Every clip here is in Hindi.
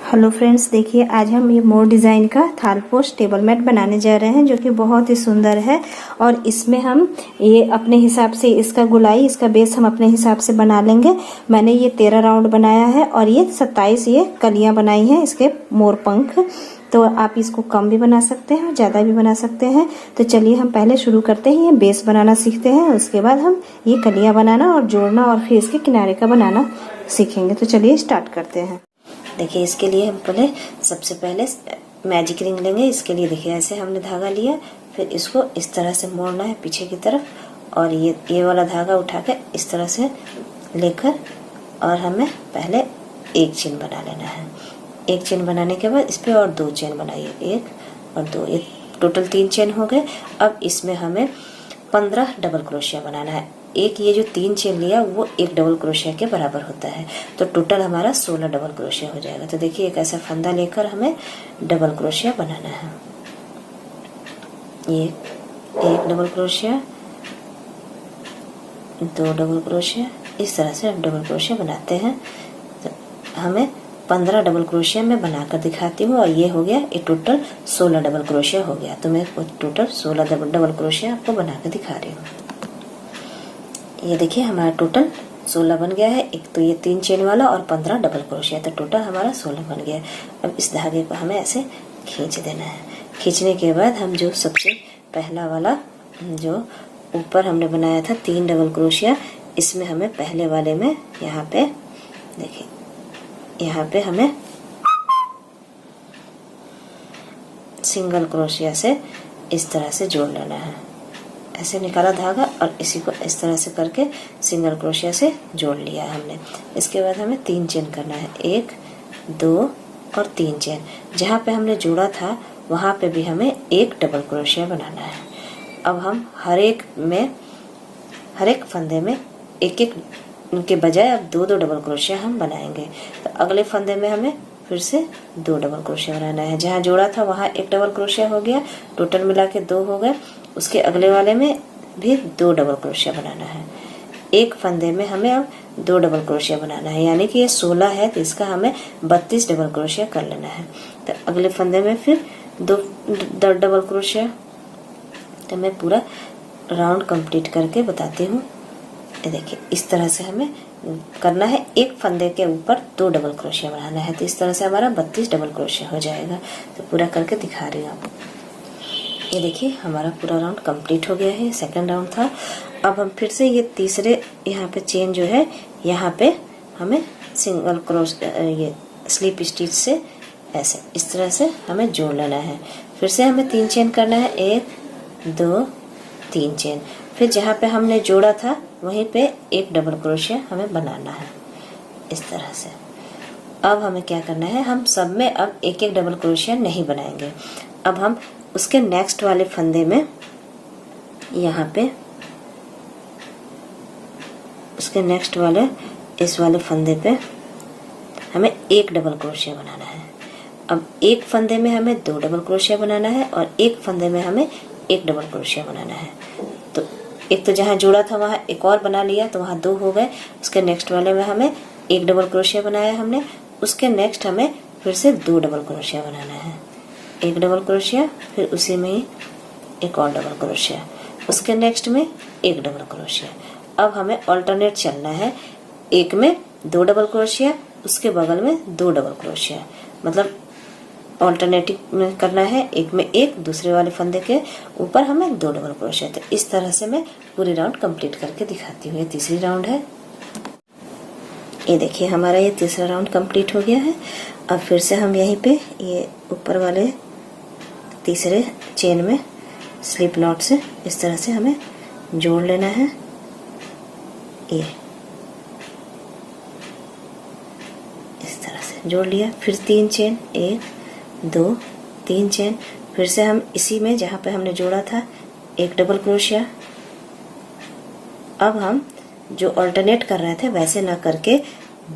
हेलो फ्रेंड्स, देखिए आज हम ये मोर डिज़ाइन का थालपोश टेबल मैट बनाने जा रहे हैं जो कि बहुत ही सुंदर है। और इसमें हम ये अपने हिसाब से इसका गोलाई, इसका बेस हम अपने हिसाब से बना लेंगे। मैंने ये 13 राउंड बनाया है और ये 27 ये कलियां बनाई हैं इसके मोर पंख। तो आप इसको कम भी बना सकते हैं और ज़्यादा भी बना सकते हैं। तो चलिए हम पहले शुरू करते हैं, ये बेस बनाना सीखते हैं। उसके बाद हम ये कलियां बनाना और जोड़ना और फिर इसके किनारे का बनाना सीखेंगे। तो चलिए स्टार्ट करते हैं। देखिए इसके लिए हम सबसे पहले मैजिक रिंग लेंगे। इसके लिए देखिए ऐसे हमने धागा लिया, फिर इसको इस तरह से मोड़ना है पीछे की तरफ और ये वाला धागा उठा के इस तरह से लेकर और हमें पहले एक चेन बना लेना है। एक चेन बनाने के बाद इस पर और 2 चेन बनाइए, 1 और 2, ये टोटल 3 चेन हो गए। अब इसमें हमें 15 डबल क्रोशिया बनाना है। एक ये जो 3 चेन लिया वो एक डबल क्रोशिया के बराबर होता है, तो टोटल हमारा 16 डबल क्रोशिया हो जाएगा। तो देखिए एक ऐसा फंदा लेकर हमें डबल क्रोशिया बनाना है। ये एक डबल क्रोशिया, 2 डबल क्रोशिया, इस तरह से हम डबल क्रोशिया बनाते हैं। तो हमें 15 डबल क्रोशिया मैं बनाकर दिखाती हूँ और ये हो गया, ये टोटल 16 डबल क्रोशिया हो गया। तो मैं टोटल 16 डबल क्रोशिया आपको बनाकर दिखा रही हूँ। ये देखिए हमारा टोटल 16 बन गया है। एक तो ये 3 चेन वाला और 15 डबल क्रोशिया, तो टोटल हमारा 16 बन गया है। अब इस धागे को हमें ऐसे खींच देना है। खींचने के बाद हम जो सबसे पहला वाला जो ऊपर हमने बनाया था 3 डबल क्रोशिया, इसमें हमें पहले वाले में यहाँ पे देखिए, यहाँ पे हमें सिंगल क्रोशिया से इस तरह से जोड़ लेना है। ऐसे निकाला धागा और इसी को इस तरह से करके सिंगल क्रोशिया से जोड़ लिया हमने। इसके बाद हमें 3 चेन करना है, 1, 2 और 3 चेन। जहाँ पे हमने जोड़ा था वहाँ पे भी हमें एक डबल क्रोशिया बनाना है। अब हम हर एक फंदे में एक एक के बजाय अब 2 डबल क्रोशिया हम बनाएंगे। तो अगले फंदे में हमें फिर से 2 डबल क्रोशिया बनाना है। जहाँ जोड़ा था वहाँ एक डबल क्रोशिया हो गया, टोटल मिला के 2 हो गए। उसके अगले वाले में भी 2 डबल क्रोशिया बनाना है। एक फंदे में हमें अब 2 डबल क्रोशिया बनाना है, यानी कि ये 16 है तो इसका हमें 32 डबल क्रोशिया कर लेना है। तो अगले फंदे में फिर 2 डबल क्रोशिया। तो मैं पूरा राउंड कंप्लीट करके बताती हूँ। ये देखिए इस तरह से हमें करना है। एक फंदे के ऊपर 2 डबल क्रोशिया बनाना है। तो इस तरह से हमारा 32 डबल क्रोशिया हो जाएगा। तो पूरा करके दिखा रही हूँ आपको। ये देखिए हमारा पूरा राउंड कंप्लीट हो गया है। सेकंड राउंड था। अब हम फिर से ये तीसरे यहाँ पे चेन जो है, यहाँ पे हमें सिंगल क्रोश ये स्लिप स्टिच से ऐसे इस तरह से हमें जोड़ लेना है। फिर से हमें 3 चेन करना है, 1, 2, 3 चेन। फिर जहाँ पे हमने जोड़ा था वहीं पे एक डबल क्रोशिया हमें बनाना है इस तरह से। अब हमें क्या करना है, हम सब में अब एक एक डबल क्रोशिया नहीं बनाएंगे। अब हम उसके नेक्स्ट वाले फंदे में यहाँ पे उसके नेक्स्ट वाले इस वाले फंदे पे हमें एक डबल क्रोशिया बनाना है। अब एक फंदे में हमें 2 डबल क्रोशिया बनाना है और एक फंदे में हमें एक डबल क्रोशिया बनाना है। तो एक तो जहाँ जोड़ा था वहाँ एक और बना लिया तो वहाँ 2 हो गए। उसके नेक्स्ट वाले में हमें एक डबल क्रोशिया बनाया हमने। उसके नेक्स्ट हमें फिर से 2 डबल क्रोशिया बनाना है, एक डबल क्रोशिया, फिर उसी में ही एक और डबल क्रोशिया, उसके नेक्स्ट में एक डबल क्रोशिया। अब हमें ऑल्टरनेट चलना है। एक में 2 डबल क्रोशिया, उसके बगल में 2 डबल क्रोशिया, मतलब ऑल्टरनेटिव में करना है। एक में एक, दूसरे वाले फंदे के ऊपर हमें 2 डबल क्रोशिया। तो इस तरह से मैं पूरी राउंड कंप्लीट करके दिखाती हूँ। ये तीसरी राउंड है। ये देखिए हमारा ये तीसरा राउंड कंप्लीट हो गया है। अब फिर से हम यहीं पे ये ऊपर वाले तीसरे चेन में स्लिप नॉट से इस तरह से हमें जोड़ लेना है। ये इस तरह से जोड़ लिया। फिर 3 चेन, 1, 2, 3 चेन। फिर से हम इसी में जहाँ पे हमने जोड़ा था एक डबल क्रोशिया। अब हम जो अल्टरनेट कर रहे थे वैसे ना करके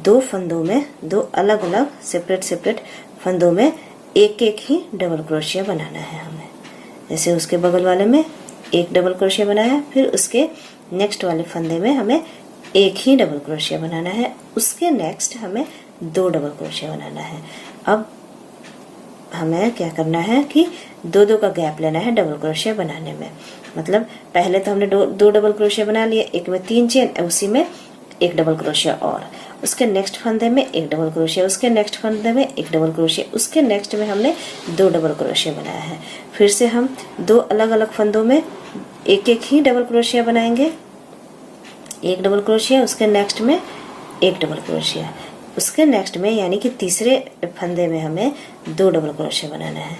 2 फंदों में, 2 अलग अलग सेपरेट फंदों में एक एक ही डबल क्रोशिया बनाना है हमें। जैसे उसके बगल वाले में एक डबल क्रोशिया बनाया, फिर उसके नेक्स्ट वाले फंदे में हमें एक ही डबल क्रोशिया बनाना है। उसके नेक्स्ट हमें 2 डबल क्रोशिया बनाना है। अब हमें क्या करना है कि 2-2 का गैप लेना है डबल क्रोशिया बनाने में। मतलब पहले तो हमने 2 डबल क्रोशिया बना लिए, एक में 3 चेन, उसी में 1 डबल क्रोशिया और उसके नेक्स्ट फंदे में 1 डबल क्रोशिया, उसके नेक्स्ट फंदे में 1 डबल क्रोशिया, उसके नेक्स्ट में हमने 2 डबल क्रोशिया बनाया है। फिर से हम 2 अलग अलग फंदों में एक एक ही डबल क्रोशिया बनाएंगे, 1 डबल क्रोशिया, उसके नेक्स्ट में 1 डबल क्रोशिया, उसके नेक्स्ट में यानी कि तीसरे फंदे में हमें 2 डबल क्रोशिया बनाना है।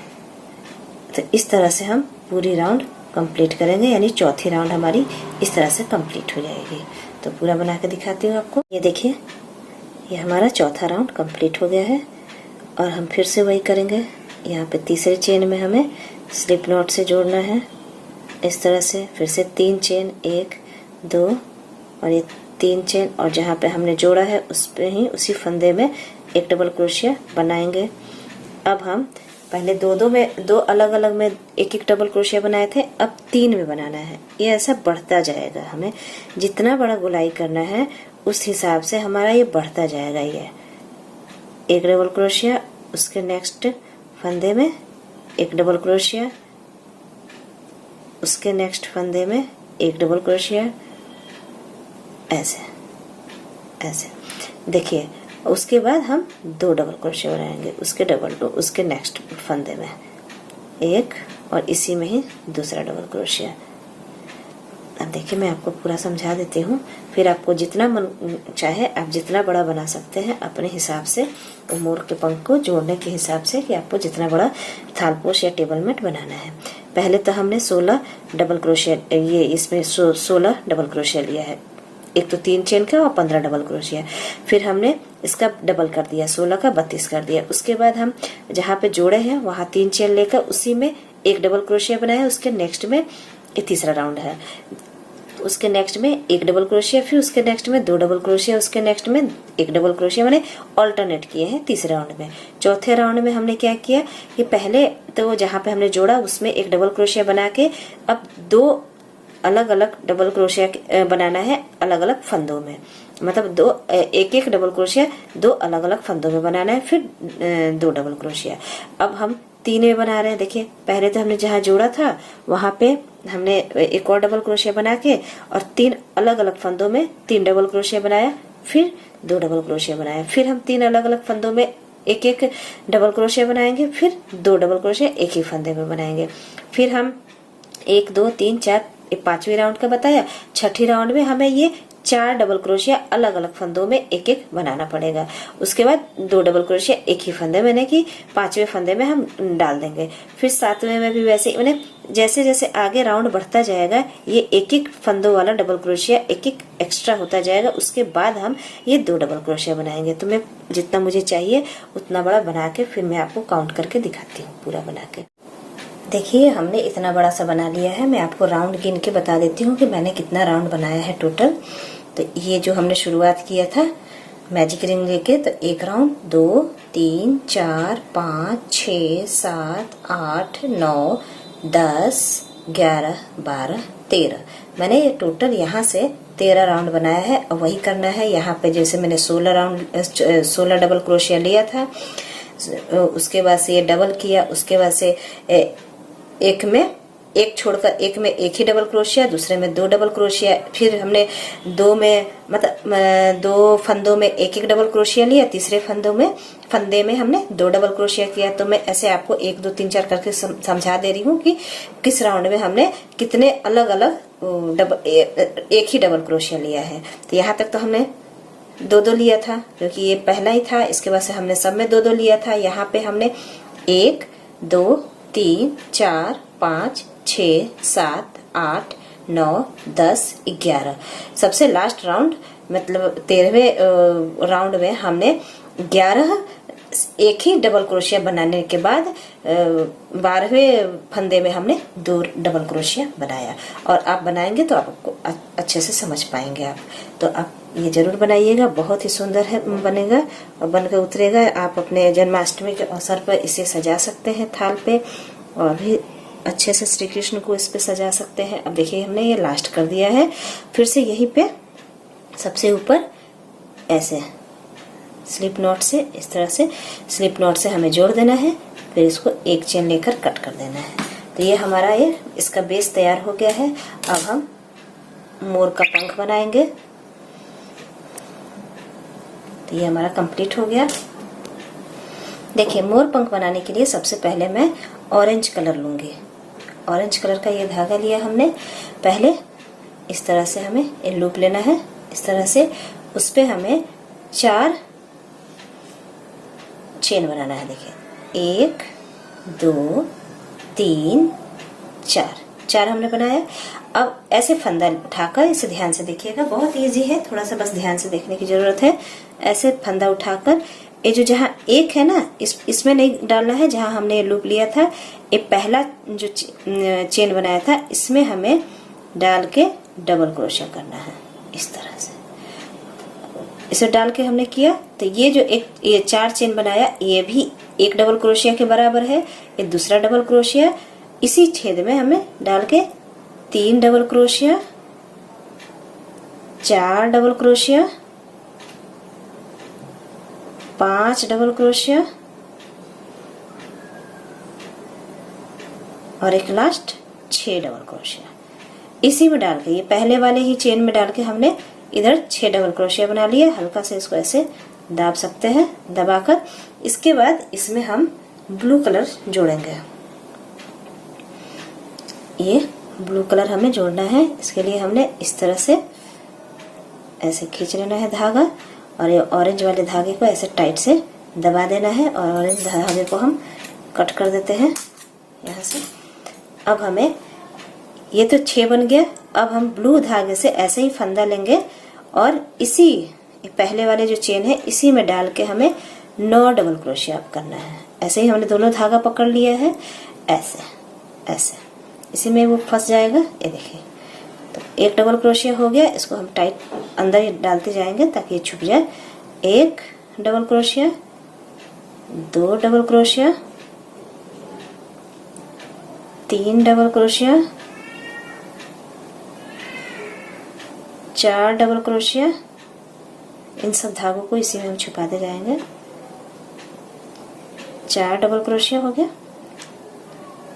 तो इस तरह से हम पूरी राउंड कंप्लीट करेंगे, यानी चौथी राउंड हमारी इस तरह से कंप्लीट हो जाएगी। तो पूरा बना के दिखाती हूँ आपको। ये देखिए, ये हमारा चौथा राउंड कंप्लीट हो गया है और हम फिर से वही करेंगे। यहाँ पे तीसरे चेन में हमें स्लिप नॉट से जोड़ना है इस तरह से। फिर से 3 चेन, 1 2 और ये 3 चेन, और जहाँ पे हमने जोड़ा है उस पे ही उसी फंदे में 1 डबल क्रोशिया बनाएंगे। अब हम पहले 2 अलग अलग में 1 डबल क्रोशिया बनाए थे, अब 3 में बनाना है। ये ऐसा बढ़ता जाएगा, हमें जितना बड़ा गोलाई करना है उस हिसाब से हमारा ये बढ़ता जाएगा। ये 1 डबल क्रोशिया, उसके नेक्स्ट फंदे में 1 डबल क्रोशिया, उसके नेक्स्ट फंदे में 1 डबल क्रोशिया, ऐसे ऐसे देखिए। उसके बाद हम 2 डबल क्रोशिया बनाएंगे, उसके नेक्स्ट फंदे में 1 और इसी में ही दूसरा डबल क्रोशिया। अब देखिए, मैं आपको पूरा समझा देती हूँ, फिर आपको जितना मन चाहे आप जितना बड़ा बना सकते हैं अपने हिसाब से, मोर के पंख को जोड़ने के हिसाब से कि आपको जितना बड़ा थालपोश या टेबल मैट बनाना है। पहले तो हमने 16 डबल क्रोशिया, ये इसमें 16 डबल क्रोशिया लिया है, एक तो 3 चेन का और 15 डबल क्रोशिया। फिर हमने इसका डबल कर दिया, 16 का 32 कर दिया। उसके बाद हम जहाँ पे जोड़े हैं वहाँ 3 चेन लेकर उसी में 1 डबल क्रोशिया बनाया। उसके नेक्स्ट में ये तीसरा राउंड है, उसके नेक्स्ट में 1 डबल क्रोशिया, फिर उसके नेक्स्ट में 2 डबल क्रोशिया, उसके नेक्स्ट में 1 डबल क्रोशिया, मैंने ऑल्टरनेट किए हैं तीसरे राउंड में। चौथे राउंड में हमने क्या किया कि पहले तो जहाँ पे हमने जोड़ा उसमें 1 डबल क्रोशिया बना के अब 2 अलग अलग डबल क्रोशिया बनाना है अलग अलग फंदों में। मतलब एक डबल क्रोशिया 2 अलग अलग फंदों में बनाना है, फिर 2 डबल क्रोशिया। अब हम 3 में बना रहे हैं। देखिए, पहले तो हमने जहाँ जोड़ा था वहां पे हमने एक और डबल क्रोशिया बना के और 3 अलग अलग फंदों में 3 डबल क्रोशिया बनाया, फिर 2 डबल क्रोशिया बनाया। फिर हम 3 अलग अलग फंदों में एक डबल क्रोशिया बनाएंगे, फिर 2 डबल क्रोशिया एक ही फंदे में बनाएंगे। फिर हम 1 2 3 4 5वीं राउंड का बताया। छठी राउंड में हमें ये 4 डबल क्रोशिया अलग अलग फंदों में एक बनाना पड़ेगा। उसके बाद 2 डबल क्रोशिया एक ही फंदे में, कि 5वें फंदे में हम डाल देंगे। फिर 7वें में भी वैसे, मैंने जैसे जैसे आगे राउंड बढ़ता जाएगा ये एक फंदों वाला डबल क्रोशिया एक एक्स्ट्रा होता जाएगा। उसके बाद हम ये 2 डबल क्रोशिया बनाएंगे। तो मैं जितना मुझे चाहिए उतना बड़ा बना के फिर मैं आपको काउंट करके दिखाती हूँ पूरा बना के। देखिए, हमने इतना बड़ा सा बना लिया है। मैं आपको राउंड गिन के बता देती हूँ कि मैंने कितना राउंड बनाया है टोटल। तो ये जो हमने शुरुआत किया था मैजिक रिंग लेके, तो 1 राउंड 2 3 4 5 6 7 8 9 10 11 12 13। मैंने ये टोटल यहाँ से 13 राउंड बनाया है। और वही करना है यहाँ पे, जैसे मैंने 16 डबल क्रोशिया लिया था, उसके बाद से ये डबल किया, उसके बाद से एक में एक छोड़कर एक में एक ही डबल क्रोशिया, दूसरे में 2 डबल क्रोशिया, फिर हमने 2 में मतलब 2 फंदों में एक डबल क्रोशिया लिया, तीसरे फंदे में हमने 2 डबल क्रोशिया किया। तो मैं ऐसे आपको 1 2 3 4 करके समझा दे रही हूँ कि किस राउंड में हमने कितने अलग अलग एक ही डबल क्रोशिया लिया है। तो यहाँ तक तो हमने 2 लिया था क्योंकि ये पहला ही था। इसके बाद से हमने सब में 2 लिया था। यहाँ पे हमने 1 2 3 4 5 6 7 8 9 10 11। सबसे लास्ट राउंड मतलब 13वें राउंड में हमने 11 एक ही डबल क्रोशिया बनाने के बाद 12वें फंदे में हमने 2 डबल क्रोशिया बनाया। और आप बनाएंगे तो आपको अच्छे से समझ पाएंगे आप। तो आप ये जरूर बनाइएगा, बहुत ही सुंदर है बनेगा और बनकर उतरेगा। आप अपने जन्माष्टमी के अवसर पर इसे सजा सकते हैं थाल पे, और भी अच्छे से श्री कृष्ण को इस पे सजा सकते हैं। अब देखिए, हमने ये लास्ट कर दिया है। फिर से यहीं पे सबसे ऊपर ऐसे स्लिप नॉट से, इस तरह से स्लिप नॉट से हमें जोड़ देना है। फिर इसको एक चेन लेकर कट कर देना है। तो ये हमारा ये इसका बेस तैयार हो गया है। अब हम मोर का पंख बनाएंगे। तो ये हमारा कंप्लीट हो गया। देखिए, मोर पंख बनाने के लिए सबसे पहले मैं ऑरेंज कलर लूंगी। ऑरेंज कलर का ये धागा लिया हमने। पहले इस तरह से हमें ये लूप लेना है, इस तरह से। उस पे हमें 4 चेन बनाना है। देखिए, 1 2 3 4 हमने बनाया। अब ऐसे फंदा उठाकर, इसे ध्यान से देखिएगा, बहुत इजी है, थोड़ा सा बस ध्यान से देखने की जरूरत है। ऐसे फंदा उठाकर ये जो जहाँ एक है ना, इसमें नहीं डालना है जहाँ हमने ये लूप लिया था। ये पहला जो चेन बनाया था, इसमें हमें डाल के डबल क्रोशिया करना है, इस तरह से। इसे डाल के हमने किया तो ये जो ये 4 चेन बनाया, ये भी एक डबल क्रोशिया के बराबर है। ये दूसरा डबल क्रोशिया, इसी छेद में हमें डाल के 3 डबल क्रोशिया, 4 डबल क्रोशिया, 5 डबल क्रोशिया और एक लास्ट 6 डबल क्रोशिया। इसी में डाल के, ये पहले वाले ही चेन में डाल के हमने इधर 6 डबल क्रोशिया बना लिया। हल्का से इसको ऐसे दाब सकते हैं, दबाकर। इसके बाद इसमें हम ब्लू कलर जोड़ेंगे। ये ब्लू कलर हमें जोड़ना है। इसके लिए हमने इस तरह से ऐसे खींच लेना है धागा, और ये ऑरेंज वाले धागे को ऐसे टाइट से दबा देना है, और ऑरेंज धागे को हम कट कर देते हैं यहाँ से। अब हमें ये तो 6 बन गया। अब हम ब्लू धागे से ऐसे ही फंदा लेंगे, और इसी पहले वाले जो चेन है, इसी में डाल के हमें 9 डबल क्रोशिया करना है। ऐसे ही हमने दोनों धागा पकड़ लिया है, ऐसे ऐसे, इसी में वो फंस जाएगा। ये देखिए, तो एक डबल क्रोशिया हो गया। इसको हम टाइट अंदर ही डालते जाएंगे ताकि ये छुप जाए। 1 डबल क्रोशिया, 2 डबल क्रोशिया, 3 डबल क्रोशिया, 4 डबल क्रोशिया। इन सब धागों को इसी में हम छुपाते जाएंगे। 4 डबल क्रोशिया हो गया,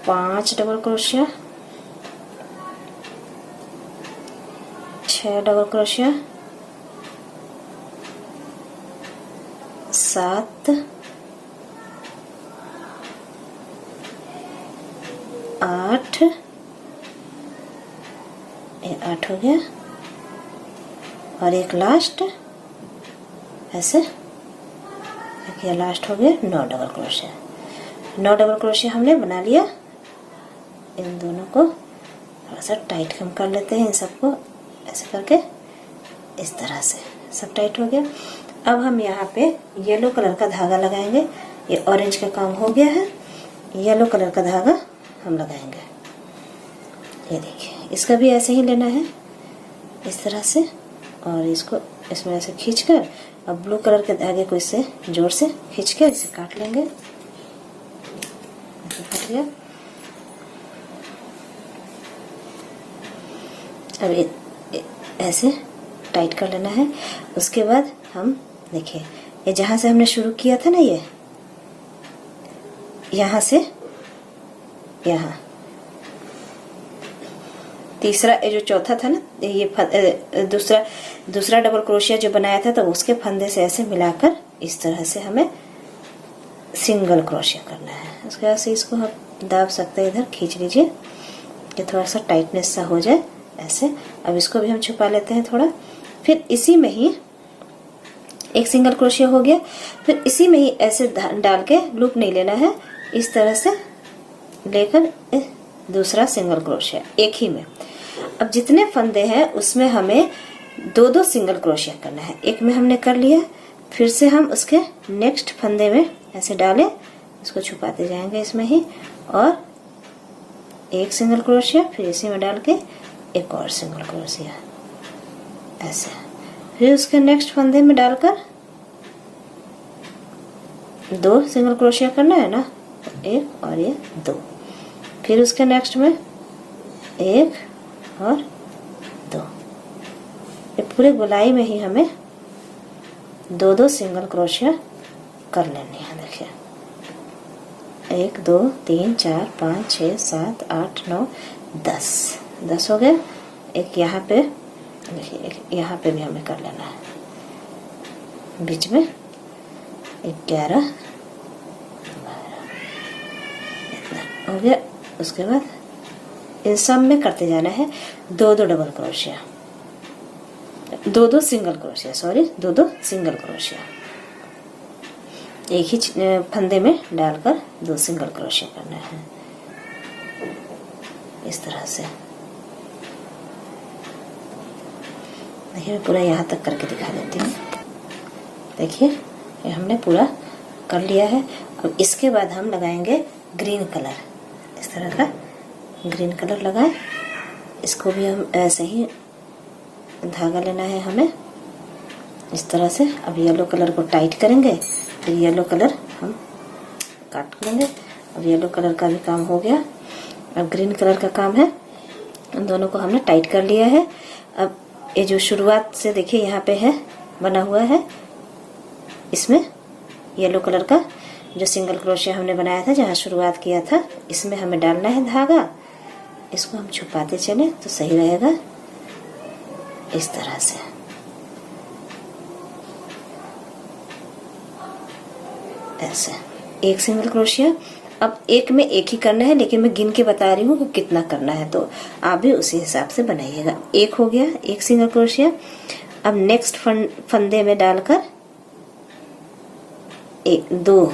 5 डबल क्रोशिया, 6 डबल क्रोशिया, 7, 8, ये 8 हो गया, और एक लास्ट ऐसे, ये लास्ट हो गया 9 डबल क्रोशिया। 9 डबल क्रोशिया हमने बना लिया। इन दोनों को थोड़ा सा टाइट हम कर लेते हैं, इन सबको ऐसे करके, इस तरह से सब टाइट हो गया। अब हम यहाँ पे येलो कलर का धागा लगाएंगे। ये ऑरेंज का काम हो गया है, येलो कलर का धागा हम लगाएंगे। ये देखिए, इसका भी ऐसे ही लेना है, इस तरह से, और इसको इसमें ऐसे खींचकर, अब ब्लू कलर के धागे को इससे जोर से खींचकर इसे काट लेंगे। ऐसे कट गया। अब ऐसे टाइट कर लेना है। उसके बाद हम देखिए, ये जहां से हमने शुरू किया था ना, ये यहां से यहाँ तीसरा, ये जो चौथा था ना, ये दूसरा डबल क्रोशिया जो बनाया था, तो उसके फंदे से ऐसे मिलाकर इस तरह से हमें सिंगल क्रोशिया करना है। उसके बाद से इसको हम दाब सकते हैं, इधर खींच लीजिए कि थोड़ा सा टाइटनेस सा हो जाए ऐसे। अब इसको भी हम छुपा लेते हैं थोड़ा। फिर इसी में ही एक सिंगल क्रोशिया हो गया। फिर इसी में ही ऐसे डाल के, लूप नहीं लेना है, इस तरह से लेकर दूसरा सिंगल क्रोशिया एक ही में। अब जितने फंदे हैं उसमें हमें 2-2 सिंगल क्रोशिया करना है। एक में हमने कर लिया, फिर से हम उसके नेक्स्ट फंदे में ऐसे डालें, इसको छुपाते जाएंगे इसमें ही, और एक सिंगल क्रोशिया, फिर इसी में डाल के एक और सिंगल क्रोशिया ऐसे। फिर उसके नेक्स्ट फंदे में डालकर 2 सिंगल क्रोशिया करना है ना, एक और ये 2। फिर उसके नेक्स्ट में 1 और 2। ये पूरे गोलाई में ही हमें दो दो सिंगल क्रोशिया कर लेनी है। देखिए 1 2 3 4 5 6 7 8 9 10 10 हो गए। एक यहाँ पे देखिए, एक यहाँ पे भी हमें कर लेना है, बीच में 11 हो गया। उसके बाद इन सब में करते जाना है दो दो डबल क्रोशिया, दो दो सिंगल क्रोशिया, सॉरी दो दो सिंगल क्रोशिया, एक ही फंदे में डालकर दो सिंगल क्रोशिया करना है इस तरह से। देखिए मैं पूरा यहाँ तक करके दिखा देती हूँ। देखिए ये हमने पूरा कर लिया है। अब इसके बाद हम लगाएंगे ग्रीन कलर, इस तरह का ग्रीन कलर लगाएं। इसको भी हम ऐसे ही धागा लेना है हमें इस तरह से। अब येलो कलर को टाइट करेंगे, फिर येलो कलर हम काट लेंगे। अब येलो कलर का भी काम हो गया, अब ग्रीन कलर का काम है। उन दोनों को हमने टाइट कर लिया है। अब ये जो शुरुआत से देखिए यहाँ पे है बना हुआ है, इसमें येलो कलर का जो सिंगल क्रोशिया हमने बनाया था, जहाँ शुरुआत किया था, इसमें हमें डालना है धागा। इसको हम छुपाते चले तो सही रहेगा इस तरह से। ऐसे एक सिंगल क्रोशिया। अब एक में एक ही करना है, लेकिन मैं गिन के बता रही हूँ कि कितना करना है, तो आप भी उसी हिसाब से बनाइएगा। एक हो गया, एक सिंगल क्रोशिया। अब नेक्स्ट फंदे में डालकर एक दो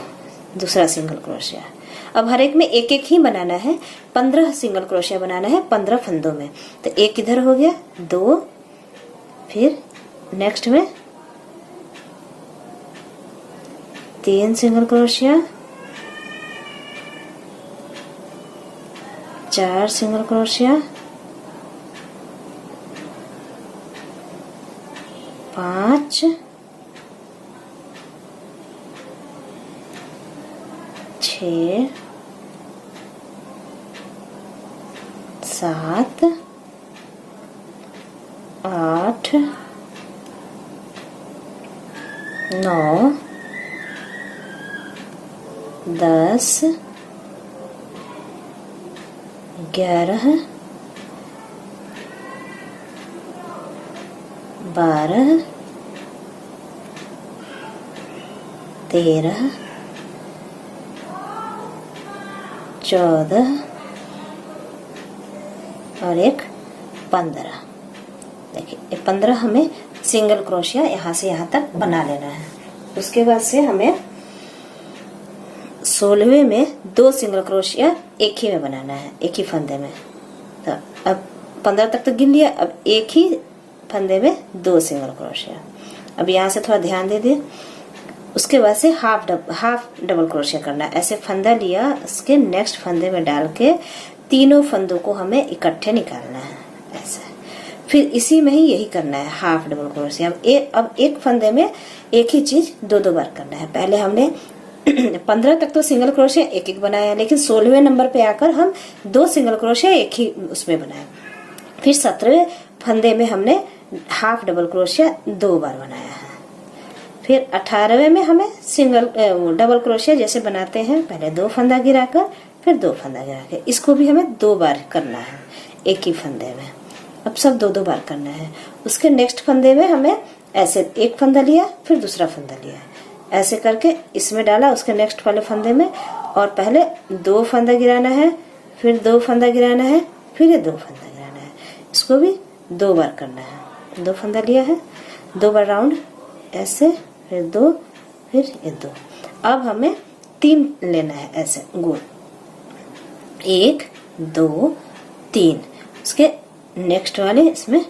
दूसरा सिंगल क्रोशिया। अब हर एक में एक एक ही बनाना है, 15 सिंगल क्रोशिया बनाना है 15 फंदों में। तो एक इधर हो गया, दो, फिर नेक्स्ट में 3 सिंगल क्रोशिया, 4 सिंगल क्रोशिया, 5, 6, 7, 8, 9, 10, 11, 12, 13, 14 और एक 15। देखिए ये 15 हमें सिंगल क्रोशिया यहाँ से यहाँ तक बना लेना है। उसके बाद से हमें 16वें में 2 सिंगल क्रोशिया एक ही में बनाना है, एक ही फंदे में। तो अब 15 तक तो गिन लिया, अब एक ही फंदे में 2 सिंगल क्रोशिया। अब यहाँ से थोड़ा ध्यान दे दिए। उसके बाद से हाफ डबल क्रोशिया करना है। ऐसे फंदा लिया, उसके नेक्स्ट फंदे में डाल के तीनों फंदों को हमें इकट्ठे निकालना है ऐसे। फिर इसी में ही यही करना है, हाफ डबल क्रोशिया। अब एक फंदे में एक ही चीज 2-2 बार करना है। पहले हमने 15 तक तो सिंगल क्रोशिया एक एक बनाया, लेकिन 16वें नंबर पे आकर हम 2 सिंगल क्रोशिया एक ही उसमें बनाया। फिर 17वें फंदे में हमने हाफ डबल क्रोशिया 2 बार बनाया है। फिर 18वें में हमें सिंगल डबल क्रोशिया जैसे बनाते हैं, पहले 2 फंदा गिराकर फिर 2 फंदा गिरा के, इसको भी हमें 2 बार करना है एक ही फंदे में। अब सब 2-2 बार करना है। उसके नेक्स्ट फंदे में हमें ऐसे एक फंदा लिया, फिर दूसरा फंदा लिया, ऐसे करके इसमें डाला उसके नेक्स्ट वाले फंदे में, और पहले 2 फंदा गिराना है, फिर 2 फंदा गिराना है, फिर ये 2 फंदा गिराना है। इसको भी 2 बार करना है। 2 फंदा लिया है, 2 बार राउंड ऐसे, फिर 2, फिर ये 2। अब हमें 3 लेना है ऐसे गोल, 1 2 3। उसके नेक्स्ट वाले इसमें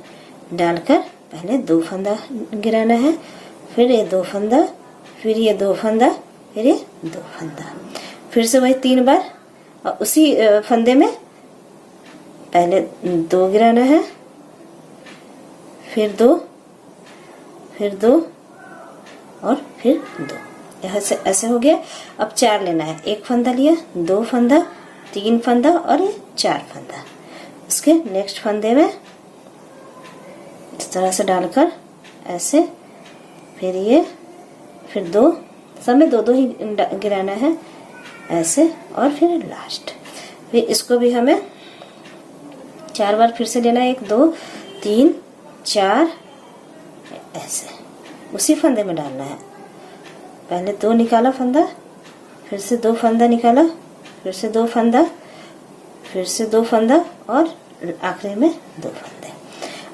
डालकर पहले 2 फंदा गिराना है, फिर ये 2 फंदा, फिर ये 2 फंदा, फिर ये 2 फंदा, फिर से वही 3 बार। और उसी फंदे में पहले 2 गिराना है, फिर 2, फिर 2 और फिर 2। ऐसे ऐसे हो गया। अब 4 लेना है, 1 फंदा लिया, 2 फंदा, 3 फंदा और ये 4 फंदा। उसके नेक्स्ट फंदे में इस तरह से डालकर ऐसे, फिर ये फिर 2, सब में 2-2 ही गिराना है ऐसे, और फिर लास्ट। फिर इसको भी हमें 4 बार फिर से लेना है, 1 2 3 4 ऐसे उसी फंदे में डालना है। पहले 2 निकाला फंदा, फिर से 2 फंदा निकाला, फिर से 2 फंदा, फिर से 2 फंदा, और आखिरी में 2 फंदे।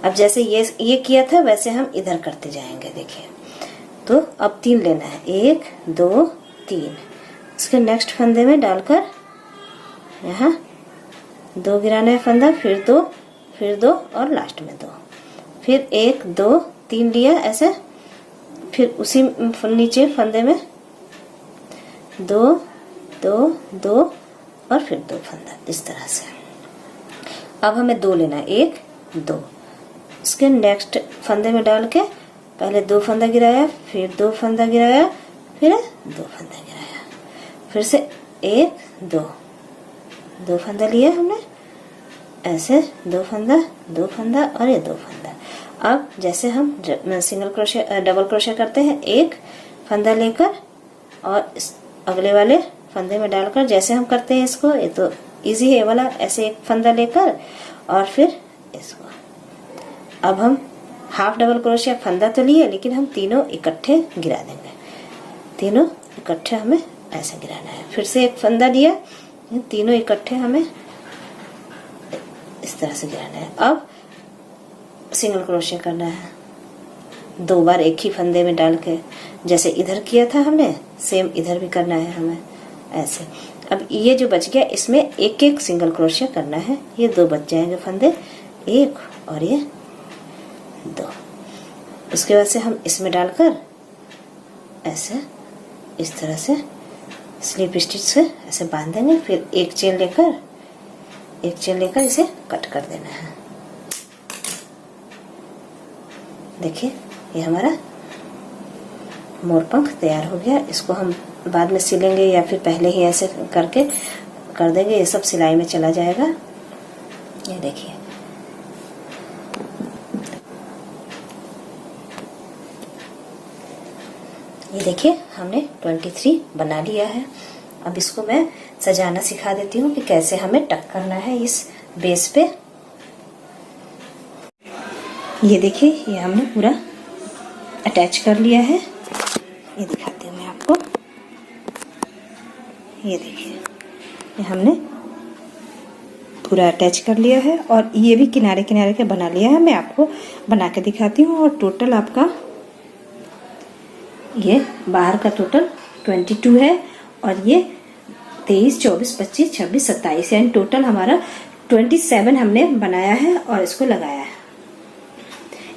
अब जैसे ये किया था वैसे हम इधर करते जाएंगे। देखिए, तो अब 3 लेना है, 1 2 3। इसके नेक्स्ट फंदे में डालकर यहाँ 2 गिराना है फंदा, फिर 2, फिर 2 और लास्ट में 2, फिर 1 2 3 लिया ऐसे, फिर उसी नीचे फंदे में 2 2 2 और फिर 2 फंदा, इस तरह से। अब हमें 2 लेना है, 1 2। इसके नेक्स्ट फंदे में डाल के पहले 2 फंदा गिराया, फिर 2 फंदा गिराया, फिर 2 फंदा गिराया, फिर से 1 2 फंदा लिया हमने ऐसे, 2 फंदा 2 फंदा और ये 2 फंदा। अब जैसे हम सिंगल क्रोशे डबल क्रोशे करते हैं, 1 फंदा लेकर और इस अगले वाले फंदे में डालकर जैसे हम करते हैं इसको, ये तो इजी है वाला, ऐसे 1 फंदा लेकर और फिर इसको। अब हम हाफ डबल क्रोशिया फंदा तो लिए, लेकिन हम तीनों इकट्ठे गिरा देंगे, तीनों इकट्ठे हमें ऐसे गिराना है। फिर से 1 फंदा लिया, तीनों इकट्ठे हमें इस तरह से गिराना है। अब सिंगल क्रोशिया करना है 2 बार एक ही फंदे में डाल के, जैसे इधर किया था हमने सेम इधर भी करना है हमें ऐसे। अब ये जो बच गया इसमें 1-1 सिंगल क्रोशिया करना है, ये 2 बच जाएंगे फंदे, 1 और ये 2। उसके बाद से हम इसमें डालकर ऐसे इस तरह से स्लिप स्टिच से ऐसे बांध देंगे, फिर एक चेन लेकर इसे कट कर देना है। देखिए, ये हमारा मोरपंख तैयार हो गया। इसको हम बाद में सिलेंगे या फिर पहले ही ऐसे करके कर देंगे, ये सब सिलाई में चला जाएगा। ये देखिए, ये देखिए हमने 23 बना लिया है। अब इसको मैं सजाना सिखा देती हूँ कि कैसे हमें टक करना है इस बेस पे। ये देखिए, ये हमने पूरा अटैच कर लिया है, ये दिखाती हूँ मैं आपको। ये देखिए, ये हमने पूरा अटैच कर लिया है और ये भी किनारे किनारे के बना लिया है। मैं आपको बना के दिखाती हूँ। और टोटल आपका ये बाहर का टोटल 22 है और ये 23, 24, 25, 26, 27 यानी टोटल हमारा 27 हमने बनाया है और इसको लगाया है।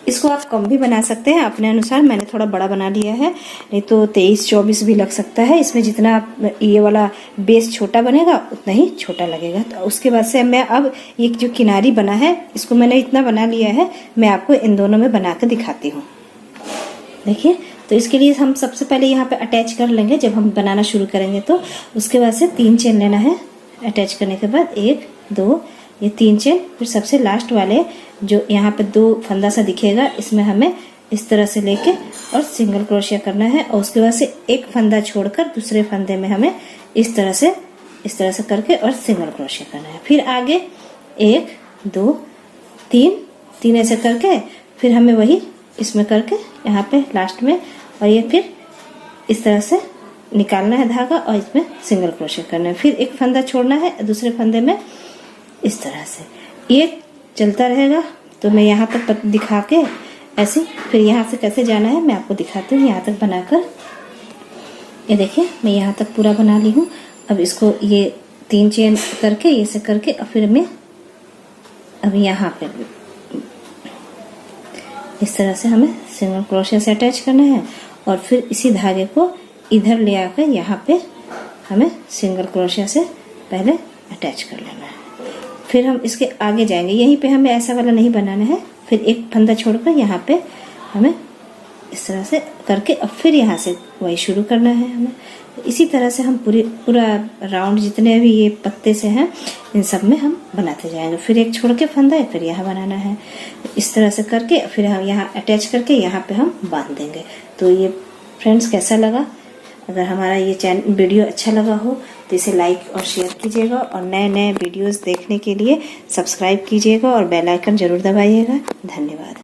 इसको आप कम भी बना सकते हैं अपने अनुसार, मैंने थोड़ा बड़ा बना लिया है, नहीं तो 23, 24 भी लग सकता है। इसमें जितना ये वाला बेस छोटा बनेगा उतना ही छोटा लगेगा। तो उसके बाद से मैं अब ये जो किनारी बना है इसको मैंने इतना बना लिया है, मैं आपको इन दोनों में बना के दिखाती हूँ। देखिए, तो इसके लिए हम सबसे पहले यहाँ पे अटैच कर लेंगे जब हम बनाना शुरू करेंगे। तो उसके बाद से 3 चेन लेना है। अटैच करने के बाद 1 2 ये 3 चेन, फिर सबसे लास्ट वाले जो यहाँ पे 2 फंदा सा दिखेगा इसमें हमें इस तरह से लेके और सिंगल क्रोशिया करना है। और उसके बाद से 1 फंदा छोड़कर दूसरे फंदे में हमें इस तरह से करके और सिंगल क्रोशिया करना है। फिर आगे 1 2 3 ऐसे करके फिर हमें वही इसमें करके यहाँ पे लास्ट में, और ये फिर इस तरह से निकालना है धागा और इसमें सिंगल क्रोशिया करना है। फिर 1 फंदा छोड़ना है दूसरे फंदे में इस तरह से, ये चलता रहेगा। तो मैं यहाँ तक दिखा के ऐसे, फिर यहाँ से कैसे जाना है मैं आपको दिखाती हूँ। यहाँ तक बनाकर ये देखिए, मैं यहाँ तक पूरा बना ली हूँ। अब इसको ये 3 चेन करके ये से करके और फिर मैं अब यहाँ पे इस तरह से हमें सिंगल क्रोशिया से अटैच करना है और फिर इसी धागे को इधर ले आकर यहाँ पे हमें सिंगल क्रोशिया से पहले अटैच कर लेना है। फिर हम इसके आगे जाएंगे, यहीं पे हमें ऐसा वाला नहीं बनाना है। फिर 1 फंदा छोड़कर यहाँ पे हमें इस तरह से करके और फिर यहाँ से वही शुरू करना है हमें। इसी तरह से हम पूरा राउंड जितने भी ये पत्ते से हैं इन सब में हम बनाते जाएंगे। फिर 1 छोड़ के फंदा है, फिर यहाँ बनाना है। इस तरह से करके फिर हम यहाँ अटैच करके यहाँ पे हम बांध देंगे। तो ये फ्रेंड्स कैसा लगा? अगर हमारा ये वीडियो अच्छा लगा हो तो इसे लाइक और शेयर कीजिएगा और नए नए वीडियोस देखने के लिए सब्सक्राइब कीजिएगा और बेल आइकन जरूर दबाइएगा। धन्यवाद।